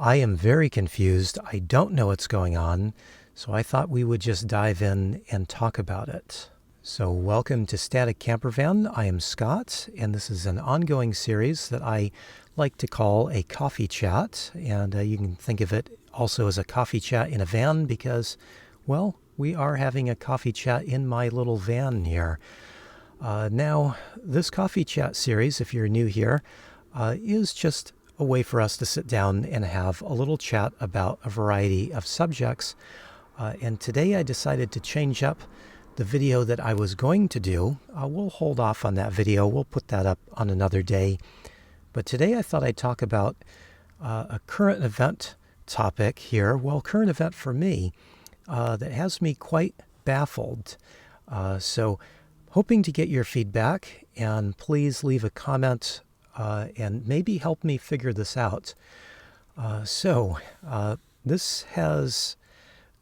I am very confused. I don't know what's going on, so I thought we would just dive in and talk about it. So welcome to StaticCampervan. I am Scott, and this is an ongoing series that I like to call a coffee chat. And you can think of it also as a coffee chat in a van because, well, we are having a coffee chat in my little van here. Now, this coffee chat series, if you're new here, is just a way for us to sit down and have a little chat about a variety of subjects. And today I decided to change up the video that I was going to do. We'll hold off on that video. We'll put that up on another day. But today I thought I'd talk about a current event topic here. Well, current event for me that has me quite baffled. So hoping to get your feedback, and please leave a comment and maybe help me figure this out. This has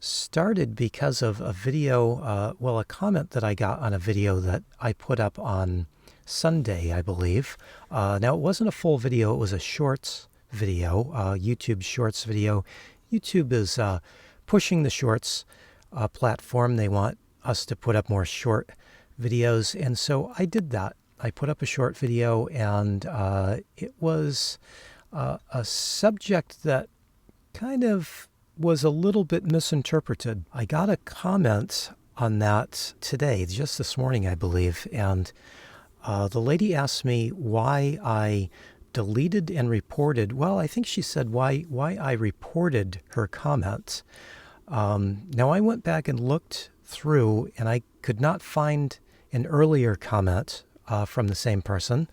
started because of a video, a comment that I got on a video that I put up on Sunday, I believe. Now, it wasn't a full video, it was a shorts video, YouTube shorts video. YouTube is pushing the shorts platform. They want us to put up more short videos, and so I did that. I put up a short video, and it was a subject that kind of was a little bit misinterpreted. I got a comment on that today, just this morning, I believe, and the lady asked me why I deleted and reported. Well, I think she said why I reported her comment. Now, I went back and looked through, and I could not find an earlier comment from the same person.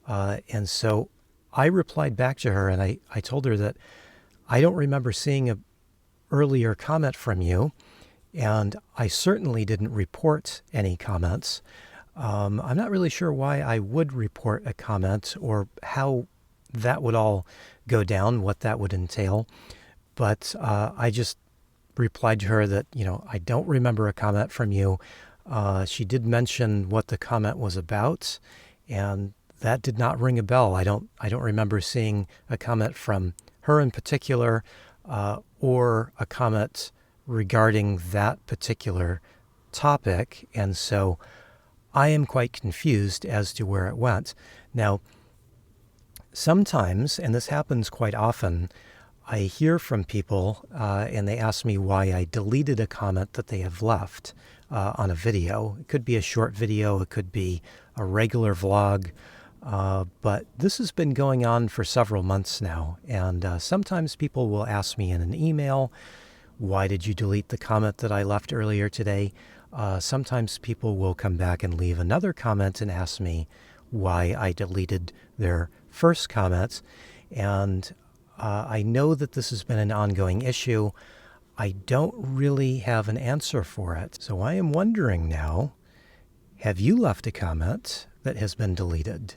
And so I replied back to her, and I told her that I don't remember seeing an earlier comment from you, and I certainly didn't report any comments. I'm not really sure why I would report a comment or how that would all go down, what that would entail. But I just replied to her that, I don't remember a comment from you. She did mention what the comment was about, and that did not ring a bell. I don't remember seeing a comment from her in particular, or a comment regarding that particular topic, and so I am quite confused as to where it went. Now, sometimes, and this happens quite often, I hear from people and they ask me why I deleted a comment that they have left on a video. It could be a short video, it could be a regular vlog, but this has been going on for several months now, and sometimes people will ask me in an email, why did you delete the comment that I left earlier today? Sometimes people will come back and leave another comment and ask me why I deleted their first comments, and I know that this has been an ongoing issue. I don't really have an answer for it. So I am wondering now, have you left a comment that has been deleted?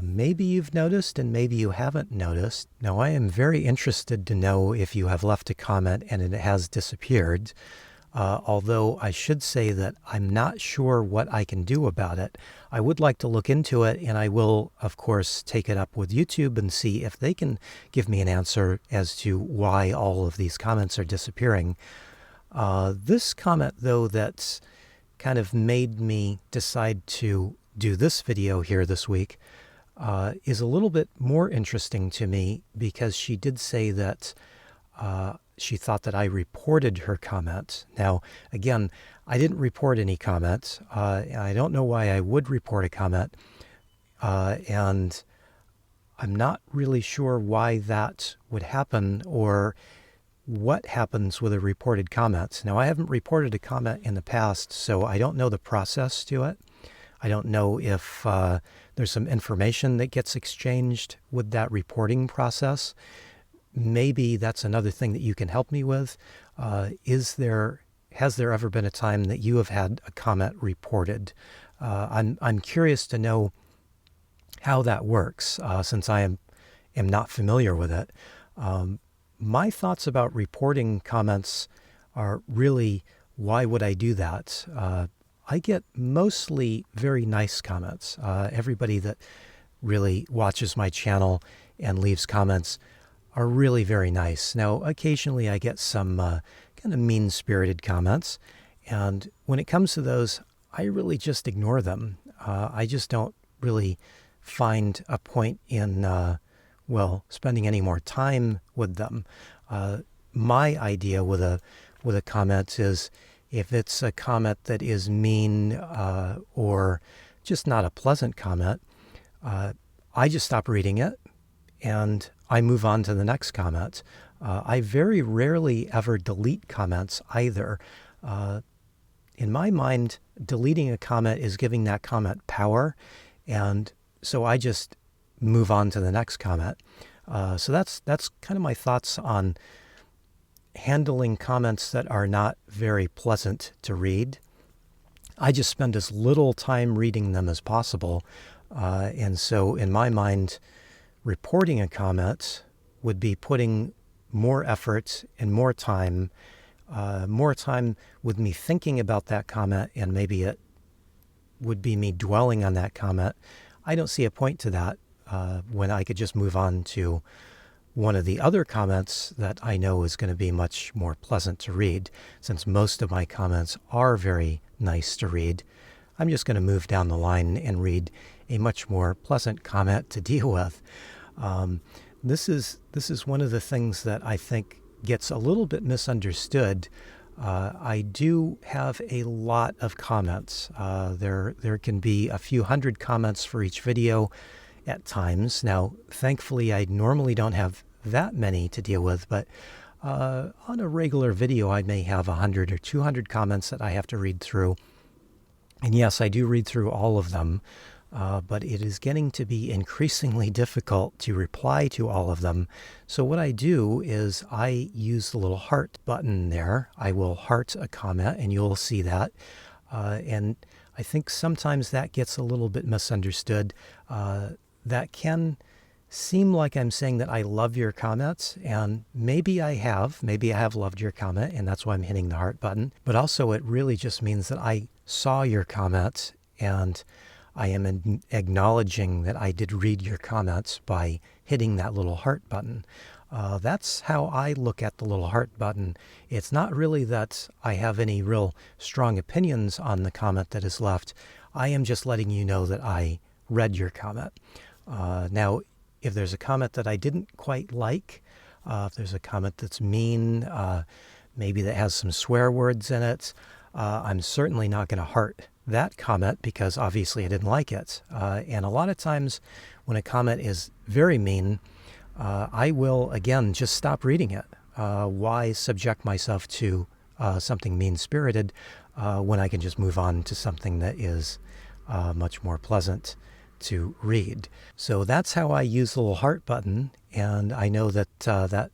Maybe you've noticed and maybe you haven't noticed. Now, I am very interested to know if you have left a comment and it has disappeared. Although I should say that I'm not sure what I can do about it. I would like to look into it, and I will, of course, take it up with YouTube and see if they can give me an answer as to why all of these comments are disappearing. This comment, though, that's kind of made me decide to do this video here this week is a little bit more interesting to me, because she did say that she thought that I reported her comment. Now, again, I didn't report any comments. I don't know why I would report a comment. And I'm not really sure why that would happen or what happens with a reported comment. Now, I haven't reported a comment in the past, so I don't know the process to it. I don't know if there's some information that gets exchanged with that reporting process. Maybe that's another thing that you can help me with. Has there ever been a time that you have had a comment reported? I'm curious to know how that works, since I am not familiar with it. My thoughts about reporting comments are really, why would I do that? I get mostly very nice comments. Everybody that really watches my channel and leaves comments are really very nice. Now, occasionally I get some kind of mean-spirited comments, and when it comes to those, I really just ignore them. I just don't really find a point in, spending any more time with them. My idea with a comment is if it's a comment that is mean or just not a pleasant comment, I just stop reading it and I move on to the next comment. I very rarely ever delete comments either. In my mind, deleting a comment is giving that comment power, and so I just move on to the next comment. So that's kind of my thoughts on handling comments that are not very pleasant to read. I just spend as little time reading them as possible, and so in my mind, reporting a comment would be putting more effort and more time with me thinking about that comment, and maybe it would be me dwelling on that comment. I don't see a point to that when I could just move on to one of the other comments that I know is going to be much more pleasant to read. Since most of my comments are very nice to read, I'm just going to move down the line and read a much more pleasant comment to deal with. This is one of the things that I think gets a little bit misunderstood. I do have a lot of comments. There can be a few hundred comments for each video at times. Now, thankfully, I normally don't have that many to deal with, but on a regular video, I may have 100 or 200 comments that I have to read through. And yes, I do read through all of them, but it is getting to be increasingly difficult to reply to all of them. So what I do is I use the little heart button there. I will heart a comment, and you'll see that. And I think sometimes that gets a little bit misunderstood. That can seem like I'm saying that I love your comments, and maybe I have loved your comment, and that's why I'm hitting the heart button. But also it really just means that I saw your comments, and I am acknowledging that I did read your comments by hitting that little heart button. That's how I look at the little heart button. It's not really that I have any real strong opinions on the comment that is left. I am just letting you know that I read your comment. Now, if there's a comment that I didn't quite like, if there's a comment that's mean, maybe that has some swear words in it, I'm certainly not going to heart that comment because obviously I didn't like it. And a lot of times when a comment is very mean, I will, again, just stop reading it. Why subject myself to something mean-spirited when I can just move on to something that is much more pleasant to read? So that's how I use the little heart button, and I know that that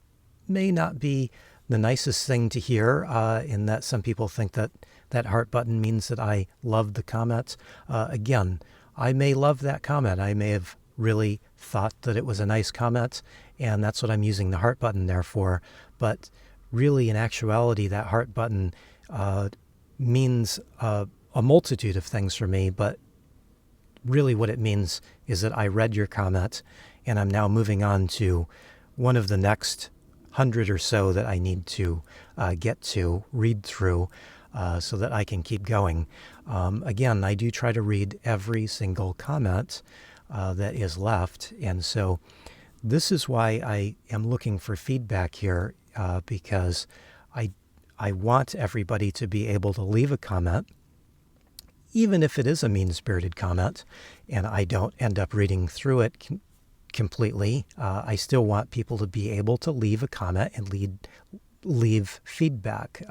may not be the nicest thing to hear, in that some people think that that heart button means that I love the comments. Again, I may love that comment. I may have really thought that it was a nice comment, and that's what I'm using the heart button there for. But really, in actuality, that heart button means a multitude of things for me, but really what it means is that I read your comment, and I'm now moving on to one of the next 100 or so that I need to read through, so that I can keep going. Again, I do try to read every single comment that is left, and so this is why I am looking for feedback here, because I want everybody to be able to leave a comment, even if it is a mean-spirited comment, and I don't end up reading through it completely. I still want people to be able to leave a comment and leave feedback.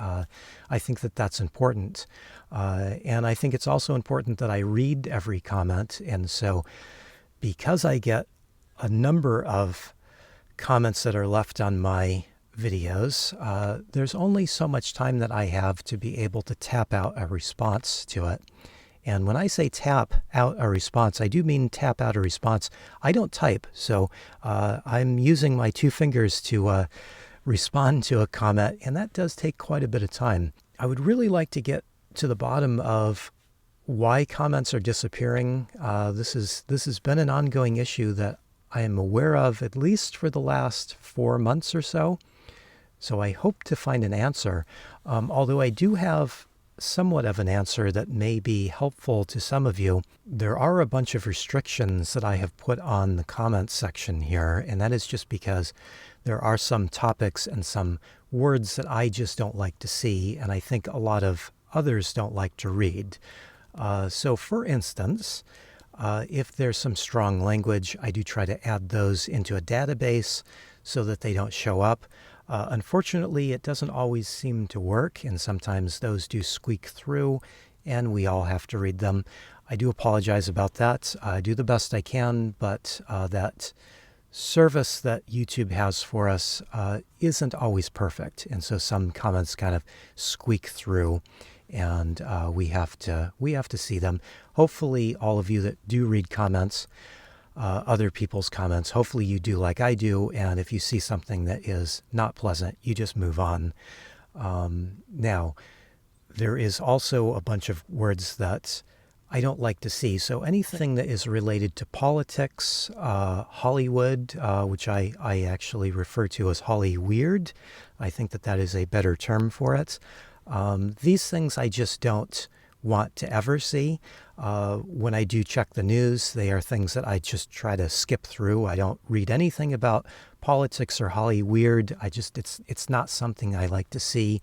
I think that that's important. And I think it's also important that I read every comment. And so because I get a number of comments that are left on my videos, there's only so much time that I have to be able to tap out a response to it. And when I say tap out a response, I do mean tap out a response. I don't type, so I'm using my two fingers to respond to a comment, and that does take quite a bit of time. I would really like to get to the bottom of why comments are disappearing. This has been an ongoing issue that I am aware of, at least for the last 4 months or so. So I hope to find an answer, although I do have somewhat of an answer that may be helpful to some of you. There are a bunch of restrictions that I have put on the comments section here, and that is just because there are some topics and some words that I just don't like to see, and I think a lot of others don't like to read. So for instance, if there's some strong language, I do try to add those into a database so that they don't show up. Unfortunately, it doesn't always seem to work, and sometimes those do squeak through, and we all have to read them. I do apologize about that. I do the best I can, but that service that YouTube has for us isn't always perfect, and so some comments kind of squeak through, and we have to see them. Hopefully, all of you that do read comments, other people's comments, hopefully you do like I do, and if you see something that is not pleasant, you just move on. Now, there is also a bunch of words that I don't like to see. So anything that is related to politics, Hollywood, which I actually refer to as Hollyweird, I think that is a better term for it. These things I just don't want to ever see. When I do check the news, they are things that I just try to skip through. I don't read anything about politics or Hollyweird. It's not something I like to see.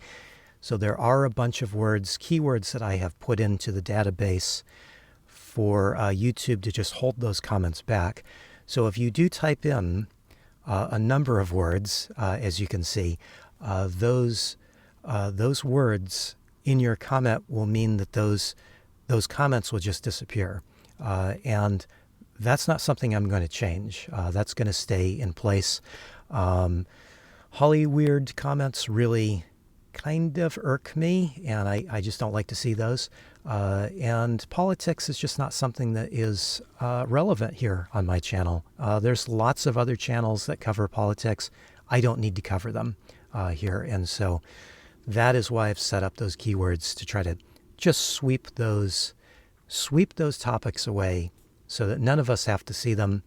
So there are a bunch of words, keywords that I have put into the database for YouTube to just hold those comments back. So if you do type in a number of words, as you can see, those words in your comment will mean that those comments will just disappear. And that's not something I'm going to change. That's going to stay in place. Hollyweird comments really kind of irk me, and I just don't like to see those. And politics is just not something that is relevant here on my channel. There's lots of other channels that cover politics. I don't need to cover them here. And so that is why I've set up those keywords to try to just sweep those topics away so that none of us have to see them.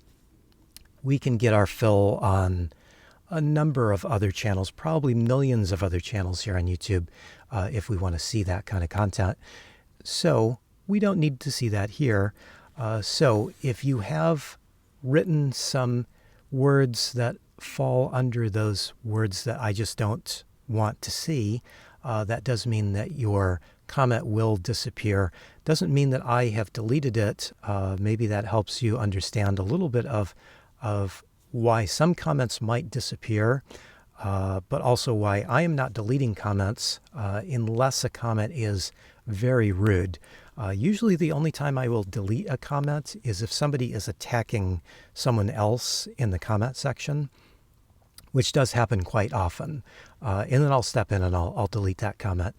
We can get our fill on a number of other channels, probably millions of other channels here on YouTube, if we want to see that kind of content. So we don't need to see that here. So if you have written some words that fall under those words that I just don't want to see, that does mean that your comment will disappear. Doesn't mean that I have deleted it. Maybe that helps you understand a little bit of why some comments might disappear, but also why I am not deleting comments unless a comment is very rude. Usually the only time I will delete a comment is if somebody is attacking someone else in the comment section, which does happen quite often. And then I'll step in and I'll delete that comment.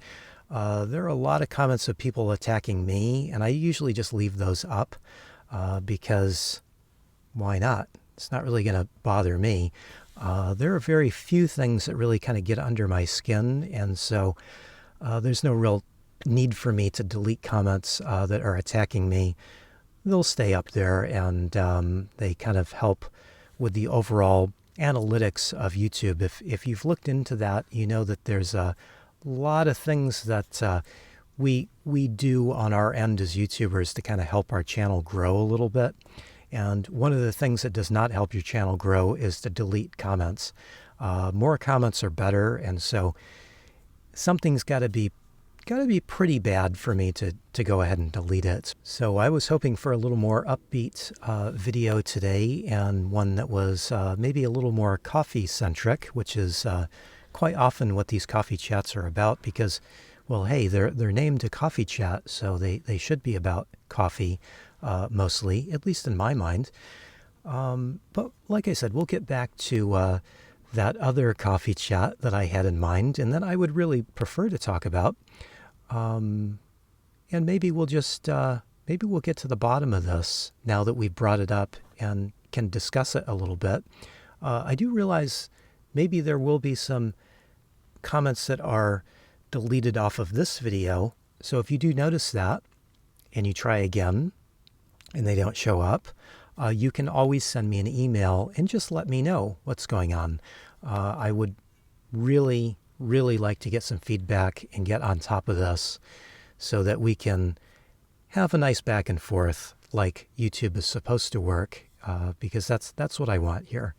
There are a lot of comments of people attacking me, and I usually just leave those up because why not? It's not really going to bother me. There are very few things that really kind of get under my skin, and so there's no real need for me to delete comments that are attacking me. They'll stay up there, and they kind of help with the overall analytics of YouTube. If you've looked into that, you know that there's a lot of things that we do on our end as YouTubers to kind of help our channel grow a little bit. And one of the things that does not help your channel grow is to delete comments. More comments are better, and so something's got to be pretty bad for me to go ahead and delete it. So I was hoping for a little more upbeat video today, and one that was maybe a little more coffee-centric, which is quite often what these coffee chats are about, because, well, hey, they're named a coffee chat, so they should be about coffee mostly, at least in my mind. But like I said, we'll get back to that other coffee chat that I had in mind and that I would really prefer to talk about. And maybe we'll just, maybe we'll get to the bottom of this now that we've brought it up and can discuss it a little bit. I do realize maybe there will be some comments that are deleted off of this video. So if you do notice that and you try again and they don't show up, you can always send me an email and just let me know what's going on. I would really, really like to get some feedback and get on top of this so that we can have a nice back and forth like YouTube is supposed to work, because that's what I want here.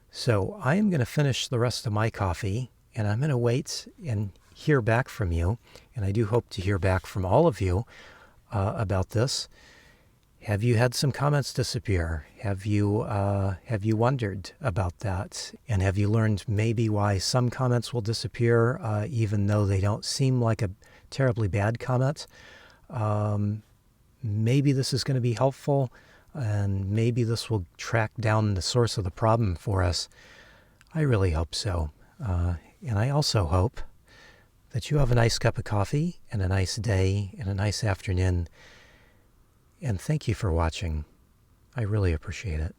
So I am going to finish the rest of my coffee, and I'm going to wait and hear back from you. And I do hope to hear back from all of you about this. Have you had some comments disappear? Have you wondered about that? And have you learned maybe why some comments will disappear even though they don't seem like a terribly bad comment? Maybe this is going to be helpful, and maybe this will track down the source of the problem for us. I really hope so. And I also hope that you have a nice cup of coffee and a nice day and a nice afternoon. And thank you for watching. I really appreciate it.